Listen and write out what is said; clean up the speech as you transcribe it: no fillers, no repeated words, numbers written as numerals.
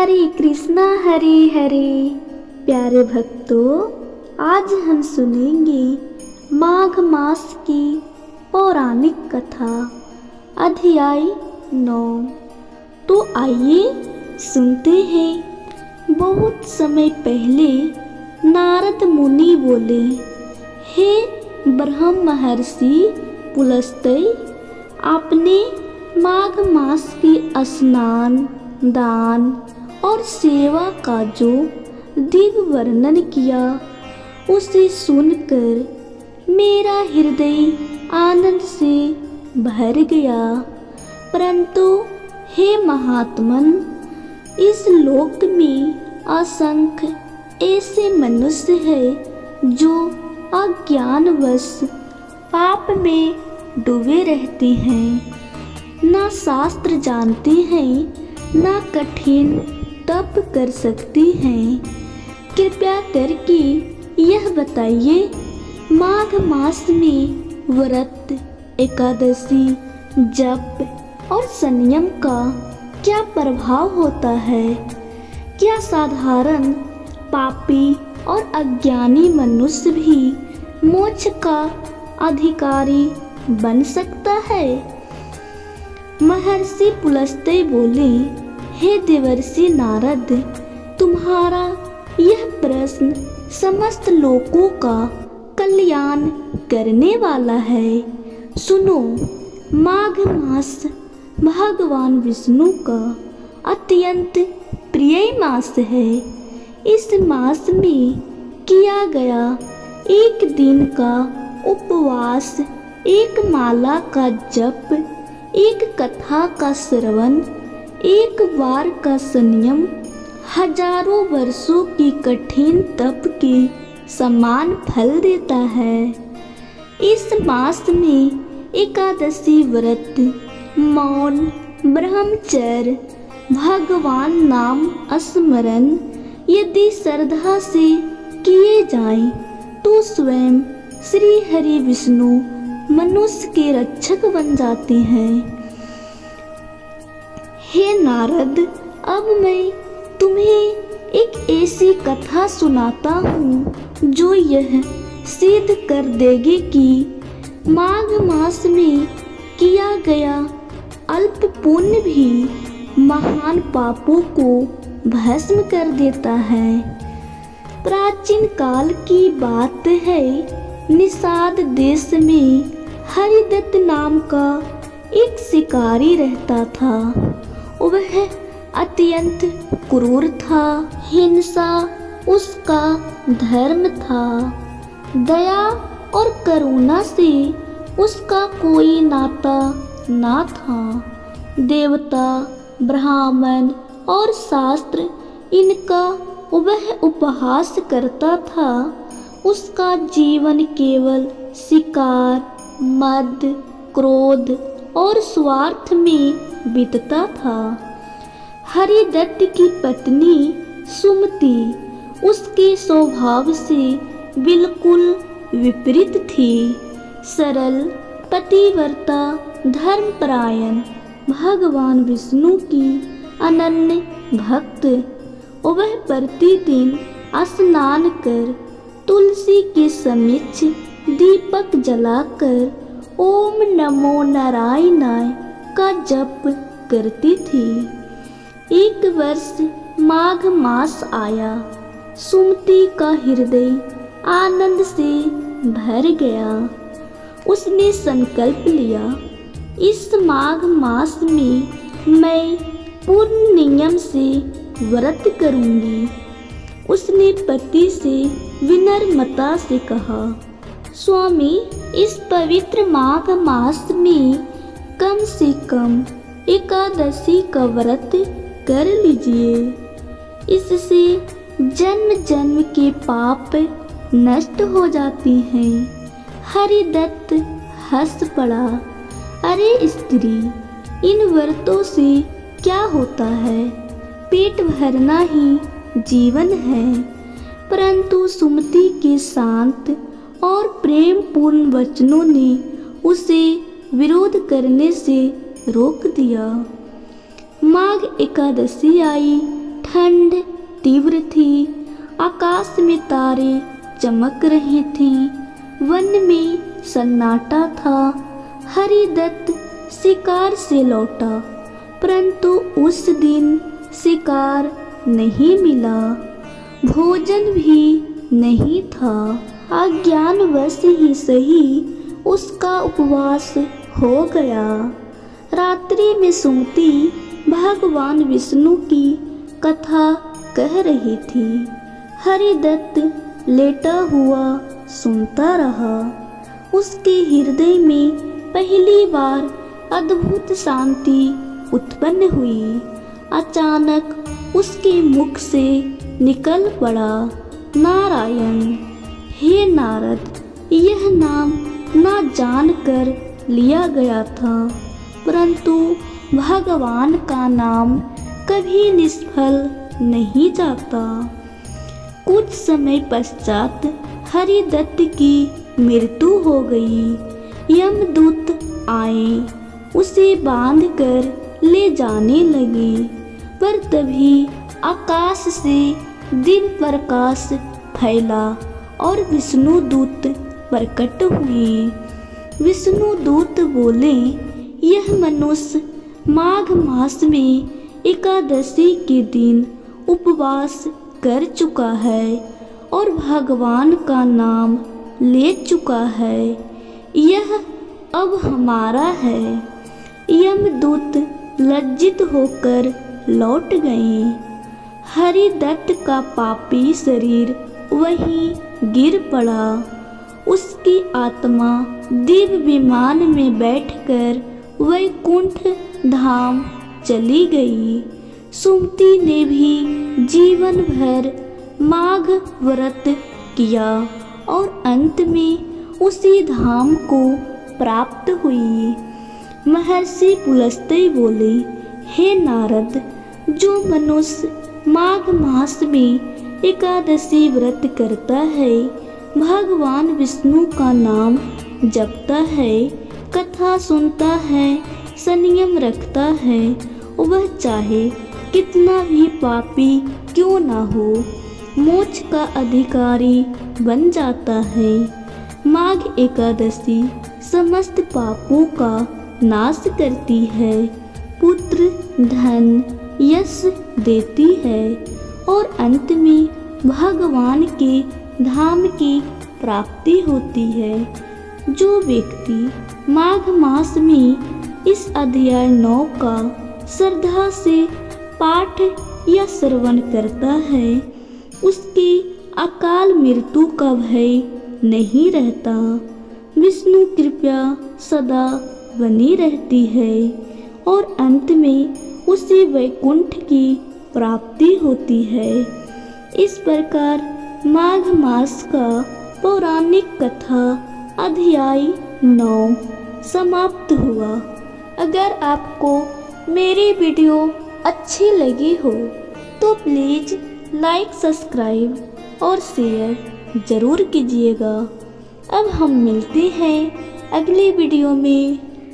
हरे हरे। प्यारे भक्तों, आज हम सुनेंगे माघ मास की पौराणिक कथा अध्याय 9। तो आइए सुनते हैं। बहुत समय पहले नारद मुनि बोले, हे ब्रह्म महर्षि पुलस्त्य, आपने माघ मास की स्नान, दान और सेवा का जो दिव्य वर्णन किया, उसे सुनकर मेरा हृदय आनंद से भर गया। परंतु हे महात्मन, इस लोक में असंख्य ऐसे मनुष्य हैं जो अज्ञानवश पाप में डूबे रहते हैं, ना शास्त्र जानते हैं, ना कठिन तप कर सकते हैं। कृपया करके यह बताइए, माघ मास में व्रत, एकादशी, जप और संयम का क्या प्रभाव होता है? क्या साधारण पापी और अज्ञानी मनुष्य भी मोक्ष का अधिकारी बन सकता है? महर्षि पुलस्त्य बोले, हे देवर्षि नारद, तुम्हारा यह प्रश्न समस्त लोकों का कल्याण करने वाला है। सुनो, माघ मास भगवान विष्णु का अत्यंत प्रिय मास है। इस मास में किया गया एक दिन का उपवास, एक माला का जप, एक कथा का श्रवण, एक बार का संयम हजारों वर्षों की कठिन तप के समान फल देता है। इस मास में एकादशी व्रत, मौन, ब्रह्मचर्य, भगवान नाम स्मरण यदि श्रद्धा से किए जाएं, तो स्वयं श्री हरि विष्णु मनुष्य के रक्षक बन जाते हैं। हे नारद, अब मैं तुम्हें एक ऐसी कथा सुनाता हूँ जो यह सिद्ध कर देगी कि माघ मास में किया गया अल्प पुण्य भी महान पापों को भस्म कर देता है। प्राचीन काल की बात है, निषाद देश में हरिदत्त नाम का एक शिकारी रहता था। वह अत्यंत क्रूर था, हिंसा उसका धर्म था। दया और करुणा से उसका कोई नाता ना था। देवता, ब्राह्मण और शास्त्र, इनका वह उपहास करता था। उसका जीवन केवल शिकार, मद, क्रोध और स्वार्थ में बीतता था। हरिदत्त की पत्नी सुमति उसके स्वभाव से बिल्कुल विपरीत थी। सरल, पतिव्रता, धर्मपरायण, भगवान विष्णु की अनन्य भक्त। वह प्रतिदिन स्नान कर तुलसी के समक्ष दीपक जलाकर ओम नमो नारायणाय का जप करती थी। एक वर्ष माघ मास आया। सुमति का हृदय आनंद से भर गया। उसने संकल्प लिया, इस माघ मास में मैं पूर्ण नियम से व्रत करूंगी। उसने पति से विनम्रता से कहा, स्वामी, इस पवित्र माघ मास में कम से कम एकादशी का व्रत कर लीजिए। इससे जन्म जन्म के पाप नष्ट हो जाते हैं। हरिदत्त हंस पड़ा, अरे स्त्री, इन व्रतों से क्या होता है? पेट भरना ही जीवन है। परंतु सुमति के शांत और प्रेम पूर्ण वचनों ने उसे विरोध करने से रोक दिया। माघ एकादशी आई। ठंड तीव्र थी, आकाश में तारे चमक रहे थे, वन में सन्नाटा था। हरिदत्त शिकार से लौटा, परंतु उस दिन शिकार नहीं मिला, भोजन भी नहीं था। अज्ञानवश ही सही उसका उपवास हो गया। रात्रि में सुमति भगवान विष्णु की कथा कह रही थी। हरिदत्त लेटा हुआ सुनता रहा। उसके हृदय में पहली बार अद्भुत शांति उत्पन्न हुई। अचानक उसके मुख से निकल पड़ा, नारायण। हे नारद, यह नाम ना जानकर लिया गया था, परंतु भगवान का नाम कभी निष्फल नहीं जाता। कुछ समय पश्चात हरिदत्त की मृत्यु हो गई। यमदूत आए, उसे बांधकर ले जाने लगे, पर तभी आकाश से दिन प्रकाश फैला और विष्णु दूत प्रकट हुए। विष्णु दूत बोले, यह मनुष्य माघ मास में एकादशी के दिन उपवास कर चुका है और भगवान का नाम ले चुका है। यह अब हमारा है। यमदूत लज्जित होकर लौट गए। हरिदत्त का पापी शरीर वहीं गिर पड़ा। उसकी आत्मा दिव्य विमान में बैठकर वैकुंठ धाम चली गई। सुमति ने भी जीवन भर माघ व्रत किया और अंत में उसी धाम को प्राप्त हुई। महर्षि पुलस्त्य बोले, हे नारद, जो मनुष्य माघ मास में एकादशी व्रत करता है, भगवान विष्णु का नाम जपता है, कथा सुनता है, संयम रखता है, वह चाहे कितना भी पापी क्यों ना हो, मोक्ष का अधिकारी बन जाता है। माघ एकादशी समस्त पापों का नाश करती है, पुत्र धन यश देती है और अंत में भगवान के धाम की प्राप्ति होती है। जो व्यक्ति माघ मास में इस अध्याय 9 का श्रद्धा से पाठ या श्रवण करता है, उसकी अकाल मृत्यु का भय नहीं रहता। विष्णु कृपा सदा बनी रहती है और अंत में उसे वैकुंठ की प्राप्ति होती है। इस प्रकार माघ मास का पौराणिक कथा अध्याय 9 समाप्त हुआ। अगर आपको मेरी वीडियो अच्छी लगी हो तो प्लीज़ लाइक, सब्सक्राइब और शेयर ज़रूर कीजिएगा। अब हम मिलते हैं अगली वीडियो में।